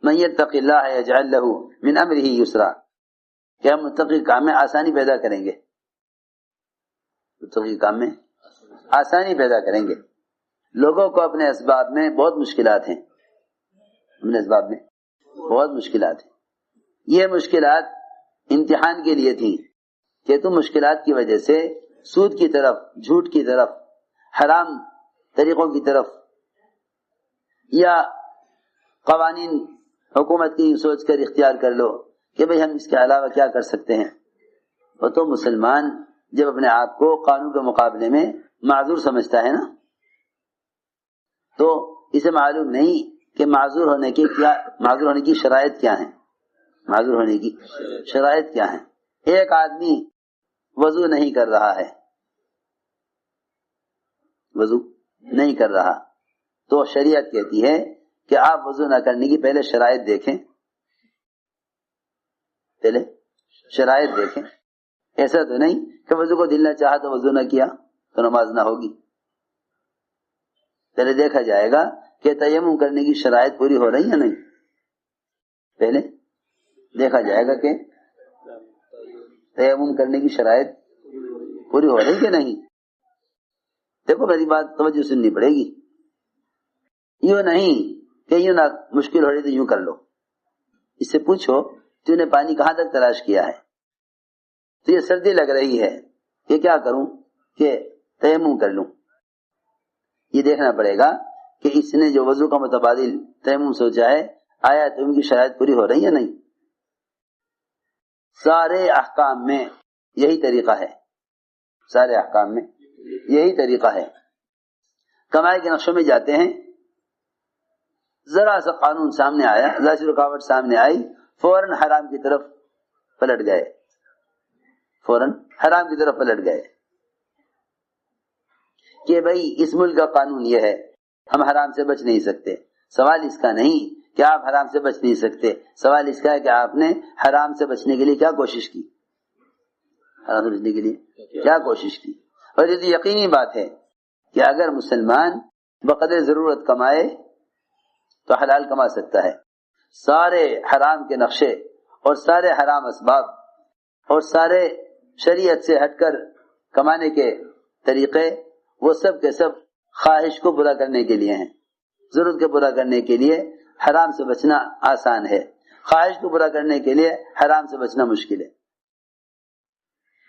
من یتق اللہ یجعل لہ من امرہ یسرا، کہ ہم متقی کام میں آسانی پیدا کریں گے، متقی کام میں آسانی پیدا کریں گے۔ لوگوں کو اپنے اسباب میں بہت مشکلات ہیں، اپنے اسباب میں بہت مشکلات ہیں۔ یہ مشکلات امتحان کے لیے تھیں کہ تم مشکلات کی وجہ سے سود کی طرف، جھوٹ کی طرف، حرام طریقوں کی طرف، یا قوانین حکومت کی سوچ کر اختیار کر لو کہ بھئی ہم اس کے علاوہ کیا کر سکتے ہیں۔ وہ تو مسلمان جب اپنے آپ کو قانون کے مقابلے میں معذور سمجھتا ہے نا، تو اسے معلوم نہیں کہ معذور ہونے کی شرائط کیا ہیں، معذور ہونے کی شرائط کیا ہیں۔ ایک آدمی وضو نہیں کر رہا ہے، وضو نہیں کر رہا، تو شریعت کہتی ہے کہ آپ وضو نہ کرنے کی پہلے شرائط دیکھیں، پہلے شرائط دیکھیں۔ ایسا تو نہیں کہ وضو کو دل نہ چاہا تو وضو نہ کیا تو نماز نہ ہوگی۔ پہلے دیکھا جائے گا کہ تیمم کرنے کی شرائط پوری ہو رہی ہے نہیں، پہلے دیکھا جائے گا کہ تیمم کرنے کی شرائط پوری ہو رہی کہ نہیں۔ دیکھو میری بات توجہ سننی پڑے گی، یوں نہیں کہ یوں نہ مشکل ہو رہی تو یوں کر لو۔ اس سے پوچھو تو نے پانی کہاں تک تلاش کیا ہے، تو یہ سردی لگ رہی ہے کہ کیا کروں کہ تیمم کر لوں۔ یہ دیکھنا پڑے گا کہ اس نے جو وضو کا متبادل تیمم سوچا ہے، آیا تیمم کی شرائط پوری ہو رہی ہے نہیں۔ سارے احکام میں یہی طریقہ ہے، سارے احکام میں یہی طریقہ ہے۔ کمائی کے نقشوں میں جاتے ہیں، ذرا سا قانون سامنے آیا، ذرا سی رکاوٹ سامنے آئی، فوراً حرام کی طرف پلٹ گئے، فوراً حرام کی طرف پلٹ گئے کہ بھئی اس ملک کا قانون یہ ہے، ہم حرام سے بچ نہیں سکتے۔ سوال اس کا نہیں کہ آپ حرام سے بچ نہیں سکتے، سوال اس کا ہے کہ آپ نے حرام سے بچنے کے لیے کیا کوشش کی، حرام سے بچنے کے لیے کیا کوشش کی۔ اور یہ یقینی بات ہے کہ اگر مسلمان بقدر ضرورت کمائے تو حلال کما سکتا ہے۔ سارے حرام کے نقشے اور سارے حرام اسباب اور سارے شریعت سے ہٹ کر کمانے کے طریقے، وہ سب کے سب خواہش کو پورا کرنے کے لیے ہیں۔ ضرورت کو پورا کرنے کے لیے حرام سے بچنا آسان ہے، خواہش کو پورا کرنے کے لیے حرام سے بچنا مشکل ہے۔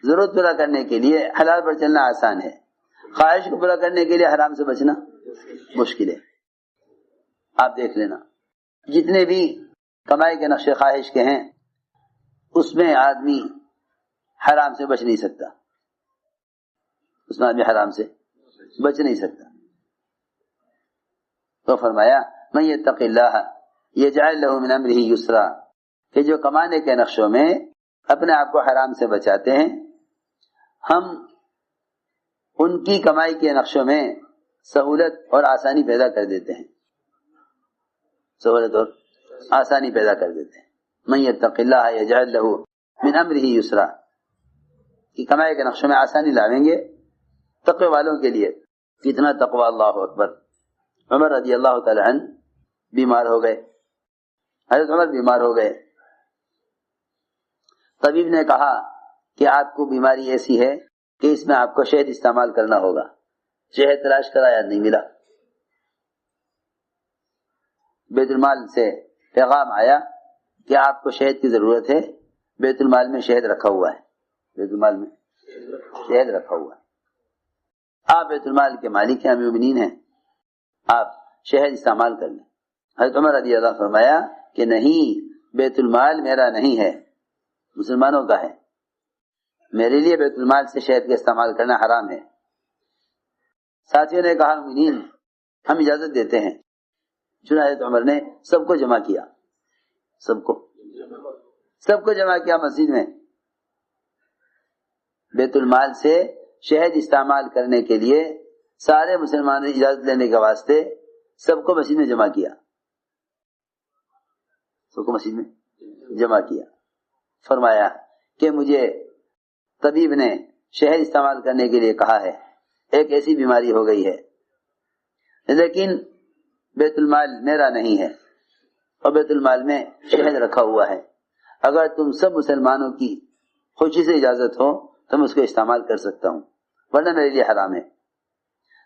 ضرورت پورا کرنے کے لیے حلال پر چلنا آسان ہے، خواہش کو پورا کرنے کے لیے حرام سے بچنا مشکل ہے۔ آپ دیکھ لینا جتنے بھی کمائی کے نقشے خواہش کے ہیں، اس میں آدمی حرام سے بچ نہیں سکتا، اس میں آدمی حرام سے بچ نہیں سکتا۔ تو فرمایا من یتق اللہ یجعل لہ من امرہ یسرا، کہ جو کمانے کے نقشوں میں اپنے آپ کو حرام سے بچاتے ہیں، ہم ان کی کمائی کے نقشوں میں سہولت اور آسانی پیدا کر دیتے ہیں، سہولت اور آسانی پیدا کر دیتے ہیں۔ من یتق اللہ یجعل لہ من امرہ یسرا، کہ کمائی کے نقشوں میں آسانی لاویں گے تقوی والوں کے لیے۔ کتنا تقوی، اللہ اکبر۔ عمر رضی اللہ تعالی عنہ بیمار ہو گئے، حضرت عمر بیمار ہو گئے، طبیب نے کہا کہ آپ کو بیماری ایسی ہے کہ اس میں آپ کو شہد استعمال کرنا ہوگا۔ شہد تلاش کرایا، نہیں ملا۔ بیت المال سے پیغام آیا کہ آپ کو شہد کی ضرورت ہے، بیت المال میں شہد رکھا ہوا ہے، بیت المال میں شہد رکھا ہوا ہے، آپ بیت المال کے مالک ہیں، امیر المومنین ہیں، آپ شہد استعمال کر لیں۔ حضرت عمر رضی اللہ فرمایا کہ نہیں، بیت المال میرا نہیں ہے، مسلمانوں کا ہے، میرے لیے بیت المال سے شہد کا استعمال کرنا حرام ہے۔ ساتھیوں نے کہا مومنین ہم اجازت دیتے ہیں۔ چنانچہ عمر نے سب کو جمع کیا، سب کو جمع کیا مسجد میں، بیت المال سے شہد استعمال کرنے کے لیے سارے مسلمانوں نے اجازت لینے کے واسطے سب کو مسجد میں جمع کیا، سب کو مسجد میں جمع کیا۔ فرمایا کہ مجھے طبیب نے شہد استعمال کرنے کے لیے کہا ہے، ایک ایسی بیماری ہو گئی ہے، لیکن بیت المال میرا نہیں ہے، اور بیت المال میں شہد رکھا ہوا ہے، اگر تم سب مسلمانوں کی خوشی سے اجازت ہو تو میں اس کو استعمال کر سکتا ہوں، ورنہ میرے لیے حرام ہے۔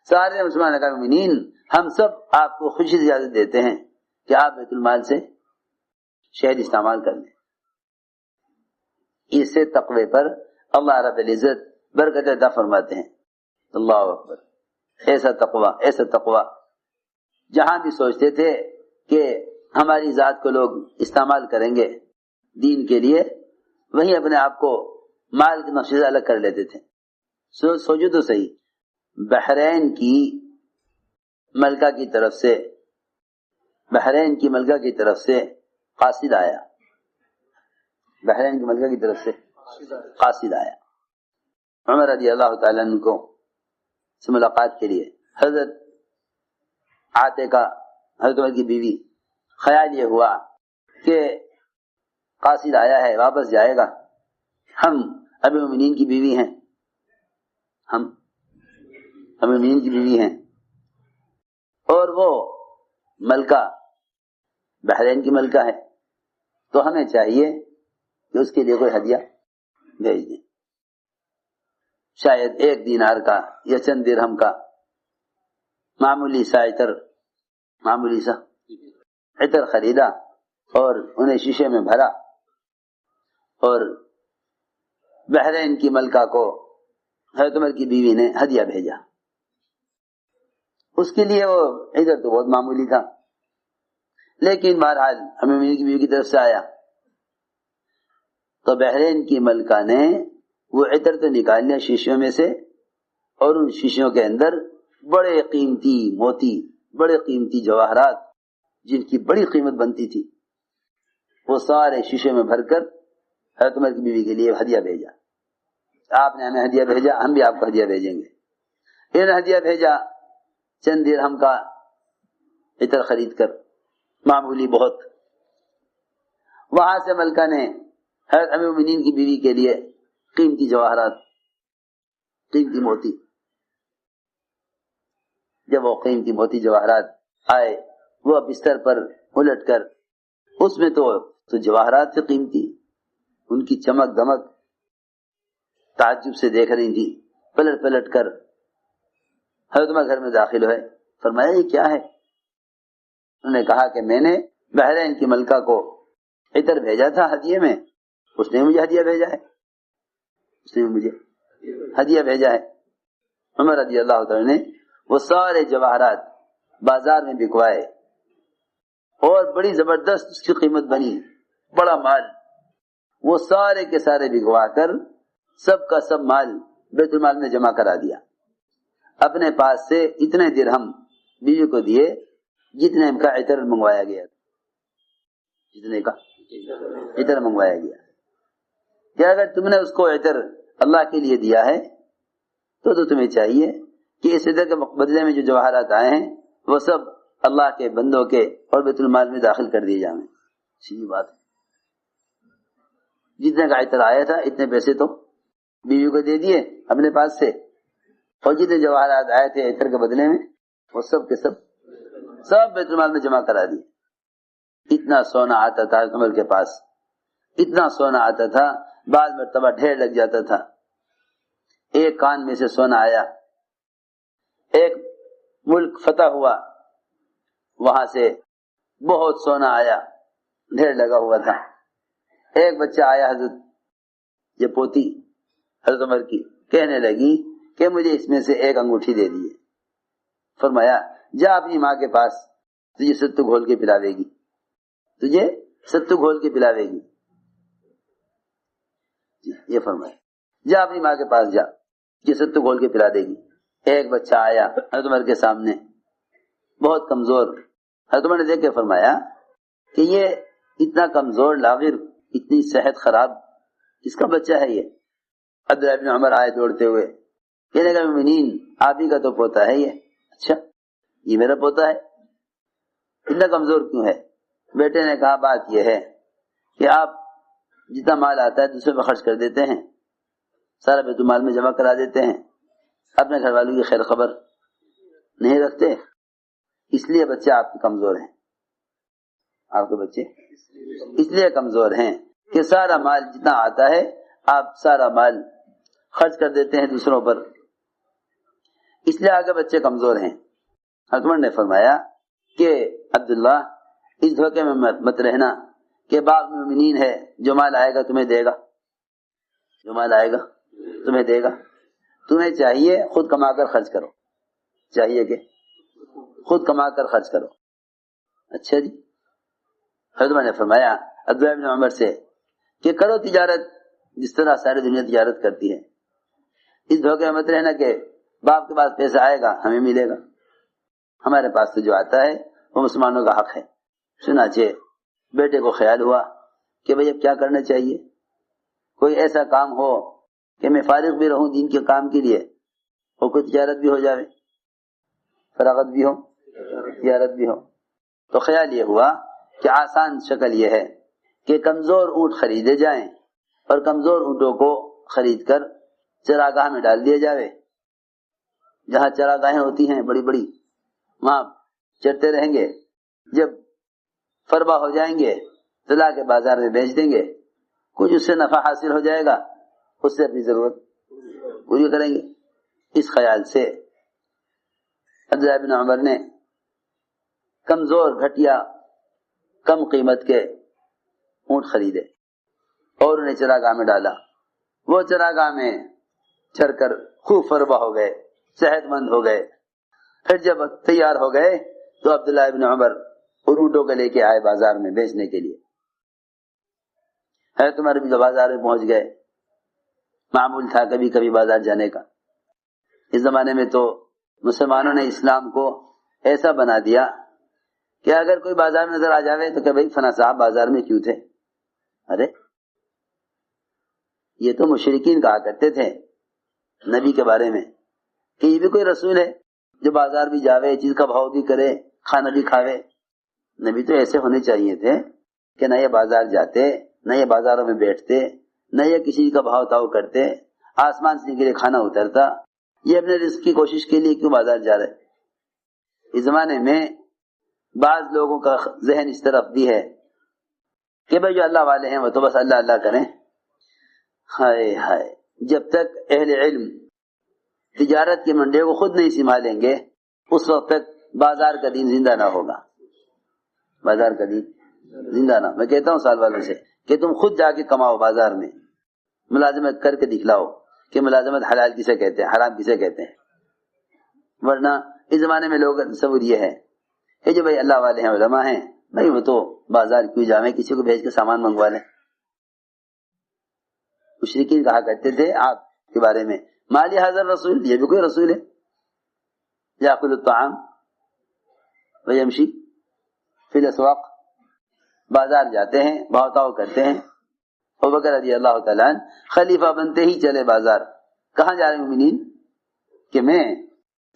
سارے مسلمان مومنین ہم سب آپ کو خوشی سے اجازت دیتے ہیں کہ آپ بیت المال سے شہد استعمال کر لیں۔ اس سے تقوی پر اللہ رب العزت برکت عطا فرماتے ہیں۔ اللہ اکبر، ایسا تقوی جہاں بھی سوچتے تھے کہ ہماری ذات کو لوگ استعمال کریں گے دین کے لیے، وہیں اپنے آپ کو مال کے نقشے سے الگ کر لیتے تھے۔ سوچو تو صحیح، بحرین کی ملکہ کی طرف سے قاصد آیا، بحرین کی ملکہ کی طرف سے قاصد آیا عمر رضی اللہ تعالیٰ عنہ کو سے ملاقات کے لیے۔ حضرت عاتقہ حضرت عمر کی بیوی، خیال یہ ہوا کہ قاصد آیا ہے واپس جائے گا، ہم امیر المومنین کی بیوی ہیں، اور وہ ملکہ بحرین کی ملکہ ہے، تو ہمیں چاہیے کہ اس کے لیے کوئی ہدیہ بھیج دیں، شاید 1 دینار کا یا چند درہم کا معمولی سا عطر خریدا اور انہیں شیشے میں بھرا اور بحرین کی ملکہ کو حضرت عمر کی بیوی نے ہدیہ بھیجا۔ اس کے لیے وہ عطر تو بہت معمولی تھا، لیکن بہرحال امیر المومنین کی بیوی کی طرف سے آیا تو بحرین کی ملکہ نے وہ عطر تو نکال لیا شیشوں میں سے، اور ان شیشوں کے اندر بڑے قیمتی موتی، بڑے قیمتی جواہرات جن کی بڑی قیمت بنتی تھی، وہ سارے شیشے میں بھر کر حضرت عمر کی بیوی کے لیے ہدیہ بھیجا۔ آپ نے ہمیں ہدیہ بھیجا، ہم بھی آپ کو ہدیہ بھیجیں گے۔ انہیں ہدیہ بھیجا چند درہم کا عطر خرید کر، معمولی بہت۔ وہاں سے ملکہ نے حضرت امیر المومنین کی بیوی کے لیے قیمتی جواہرات، قیمتی موتی، جب وہ قیمتی موتی جواہرات آئے، وہ بستر پر الٹ کر اس میں تو جواہرات سے قیمتی، ان کی چمک دمک تعجب سے دیکھ رہی تھی، پلٹ پلٹ کر حضرت عمر گھر میں داخل ہوئے، فرمایا یہ کیا ہے؟ انہوں نے کہا کہ میں نے بحرین کی ملکہ کو عطر بھیجا تھا ہدیے میں، اس نے مجھے ہدیہ بھیجا ہے۔ عمر رضی اللہ تعالی نے وہ سارے جواہرات بازار میں بکوائے اور بڑی زبردست اس کی قیمت بنی، بڑا مال، وہ سارے کے سارے بکوا کر سب کا سب مال بیت المال میں جمع کرا دیا۔ اپنے پاس سے اتنے درہم بیوی کو دیے جتنے کا عطر منگوایا گیا، کہ اگر تم نے اس کو عطر اللہ کے لیے دیا ہے تو تمہیں چاہیے کہ اس عطر کے بدلے میں جو جواہرات آئے ہیں وہ سب اللہ کے بندوں کے اور بیت المال میں داخل کر دیے جائیں۔ سیدھی بات ہے، جتنے کا عطر آیا تھا اتنے پیسے تو بیوی کو دے دیے اپنے پاس سے، اور جتنے جواہرات آئے تھے عطر کے بدلے میں وہ سب کے سب بیت المال میں جمع کرا دیے۔ اتنا سونا آتا تھا عمر کے پاس، اتنا سونا آتا تھا، بعض مرتبہ ڈھیر لگ جاتا تھا۔ ایک کان میں سے سونا آیا، ایک ملک فتح ہوا، وہاں سے بہت سونا آیا، ڈھیر لگا ہوا تھا۔ ایک بچہ آیا، حضرت یہ پوتی حضرت عمر کی کہنے لگی کہ مجھے اس میں سے ایک انگوٹھی دے دیے۔ فرمایا جا اپنی ماں کے پاس، تجھے ستو گھول کے پلاوے گی، یہ فرمایا جا اپنی ماں کے پاس جا، یہ ستو گھول کے پلا دے گی۔ ایک بچہ آیا حضرت عمر کے سامنے، بہت کمزور، حضرت عمر نے دیکھ کے فرمایا کہ یہ اتنا کمزور لاغر، اتنی صحت خراب، کس کا بچہ ہے یہ؟ عبداللہ ابن عمر آئے دوڑتے ہوئے، کہنے لگا مومنین آپ ہی کا تو پوتا ہے یہ۔ اچھا یہ میرا پوتا ہے، اتنا کمزور کیوں ہے؟ بیٹے نے کہا بات یہ ہے کہ آپ جتنا مال آتا ہے دوسرے میں خرچ کر دیتے ہیں، سارا بیت المال میں جمع کرا دیتے ہیں، اپنے گھر والوں کی خیر خبر نہیں رکھتے، اس لیے بچے آپ کے کمزور ہیں۔ آپ کے بچے اس لیے کمزور ہیں کہ سارا مال جتنا آتا ہے آپ سارا مال خرچ کر دیتے ہیں دوسروں پر، اس لیے آگے بچے کمزور ہیں۔ حکمر نے فرمایا کہ عبداللہ اس دھوکے میں مت رہنا کہ باپ مومنین ہے، جو مال آئے گا تمہیں دے گا، جو مال آئے گا تمہیں دے گا، تمہیں چاہیے خود کما کر خرچ کرو، چاہیے کہ خود کما کر خرچ کرو۔ اچھا جی، حضرت نے فرمایا عبداللہ بن عمر سے کہ کرو تجارت جس طرح ساری دنیا تجارت کرتی ہے، اس دھوکے میں مت رہنا کہ باپ کے پاس پیسہ آئے گا ہمیں ملے گا، ہمارے پاس تو جو آتا ہے وہ مسلمانوں کا حق ہے۔ چنانچہ بیٹے کو خیال ہوا کہ بھئی اب کیا کرنا چاہیے، کوئی ایسا کام ہو کہ میں فارغ بھی رہوں دین کے کام کے لیے، اور کوئی تجارت بھی ہو جائے، فراغت بھی ہو تجارت بھی ہو۔ تو خیال یہ ہوا کہ آسان شکل یہ ہے کہ کمزور اونٹ خریدے جائیں اور کمزور اونٹوں کو خرید کر چراگاہ میں ڈال دیا جائے، جہاں چراگاہیں ہوتی ہیں بڑی بڑی وہاں چرتے رہیں گے، جب فربا ہو جائیں گے تو لا کے بازار میں بیچ دیں گے، کچھ اس سے نفع حاصل ہو جائے گا، اس سے اپنی ضرورت پوری کریں گے۔ اس خیال سے عبداللہ بن عمر نے کمزور گھٹیا کم قیمت کے اونٹ خریدے اور انہیں چراگاہ میں ڈالا، وہ چراگاہ میں چر کر خوب فربا ہو گئے، صحت مند ہو گئے۔ پھر جب تیار ہو گئے تو عبداللہ بن عمر اور اونٹوں کو لے کے آئے بازار میں بیچنے کے لیے۔ ہے تمہارے بھی بازار میں پہنچ گئے، معمول تھا کبھی کبھی بازار جانے کا۔ اس زمانے میں تو مسلمانوں نے اسلام کو ایسا بنا دیا کہ اگر کوئی بازار میں نظر آ جاوے تو کہ بھائی فلاں صاحب بازار میں کیوں تھے؟ ارے یہ تو مشرکین کہا کرتے تھے نبی کے بارے میں کہ یہ بھی کوئی رسول ہے جو بازار بھی جاوے، چیز کا بھاؤ بھی کرے، کھانا بھی کھاوے۔ نبی تو ایسے ہونے چاہیے تھے کہ نہ یہ بازار جاتے، نہ یہ بازاروں میں بیٹھتے، نہ یہ کسی کا بھاؤ تاؤ کرتے، آسمان سے کے لیے کھانا اترتا، یہ اپنے رزق کی کوشش کے لیے کیوں بازار جا رہے؟ اس زمانے میں بعض لوگوں کا ذہن اس طرف بھی ہے کہ بھائی جو اللہ والے ہیں وہ تو بس اللہ اللہ کریں۔ ہائے ہائے، جب تک اہل علم تجارت کی منڈی کو خود نہیں سنبھالیں گے اس وقت تک بازار کا دین زندہ نہ ہوگا، بازار کا دین زندہ نہ۔ میں کہتا ہوں سال والوں سے کہ تم خود جا کے کماؤ، بازار میں ملازمت کر کے دکھلاؤ کہ ملازمت حلال کسے کہتے ہیں، حرام کسے کہتے ہیں۔ ورنہ اس زمانے میں لوگ تصور یہ ہے کہ جو بھائی اللہ والے ہیں، علماء ہیں، بھائی وہ تو بازار کیوں جاویں، کسی کو بھیج کے سامان منگوا لیں۔ مشرکین کہا کرتے تھے آپ کے بارے میں مالی حاضر رسول، یہ بھی کوئی رسول ہے، یاکل الطعام ویمشی فی الاسواق، بازار جاتے ہیں، بھاؤ تاؤ کرتے ہیں۔ ابوبکر رضی اللہ تعالیٰ عنہ خلیفہ بنتے ہی چلے بازار۔ کہاں جا رہے مومنین؟ کہ میں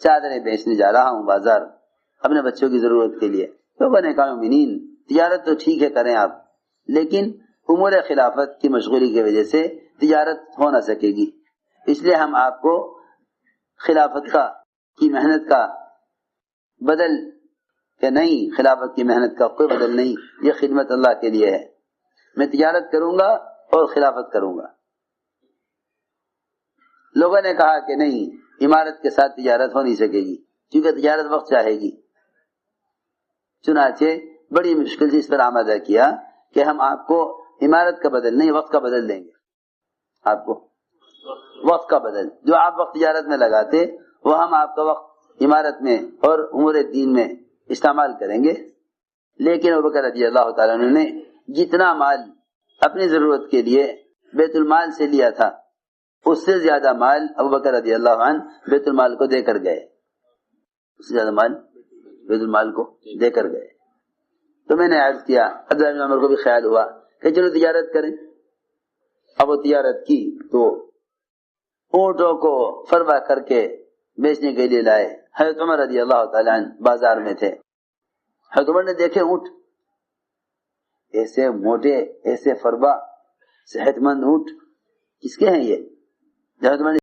چادریں بیچنے جا رہا ہوں بازار اپنے بچوں کی ضرورت کے لیے۔ تو بنے کہا مومنین تجارت تو ٹھیک ہے کریں آپ، لیکن امور خلافت کی مشغولی کی وجہ سے تجارت ہو نہ سکے گی، اس لیے ہم آپ کو خلافت کا کی محنت کا بدل کہ نہیں، خلافت کی محنت کا کوئی بدل نہیں، یہ خدمت اللہ کے لیے ہے، میں تجارت کروں گا اور خلافت کروں گا۔ لوگوں نے کہا کہ نہیں، عمارت کے ساتھ تجارت ہو نہیں سکے گی کیونکہ تجارت وقت چاہے گی۔ چنانچہ بڑی مشکل سے اس پر آمادہ کیا کہ ہم آپ کو عمارت کا بدل نہیں، وقت کا بدل دیں گے، آپ کو وقت کا بدل، جو آپ وقت تجارت میں لگاتے وہ ہم آپ کا وقت عمارت میں اور امور دین میں استعمال کریں گے۔ لیکن ابوبکر رضی اللہ تعالیٰ عنہ نے جتنا مال اپنی ضرورت کے لیے بیت المال سے لیا تھا اس سے زیادہ مال ابوبکر رضی اللہ عنہ بیت المال کو دے کر گئے، اس سے زیادہ مال بیت المال کو دے کر گئے۔ تو میں نے عرض کیا، عبداللہ بن عمر کو بھی خیال ہوا کہ چلو تجارت کریں۔ اب وہ تجارت کی تو اونٹوں کو فروا کر کے بیچنے کے لیے لائے۔ حضرت عمر رضی اللہ تعالیٰ عنہ بازار میں تھے، حضرت عمر نے دیکھے اونٹ ایسے موٹے، ایسے فربا، صحت مند اونٹ کس کے ہیں یہ؟ حضرت عمر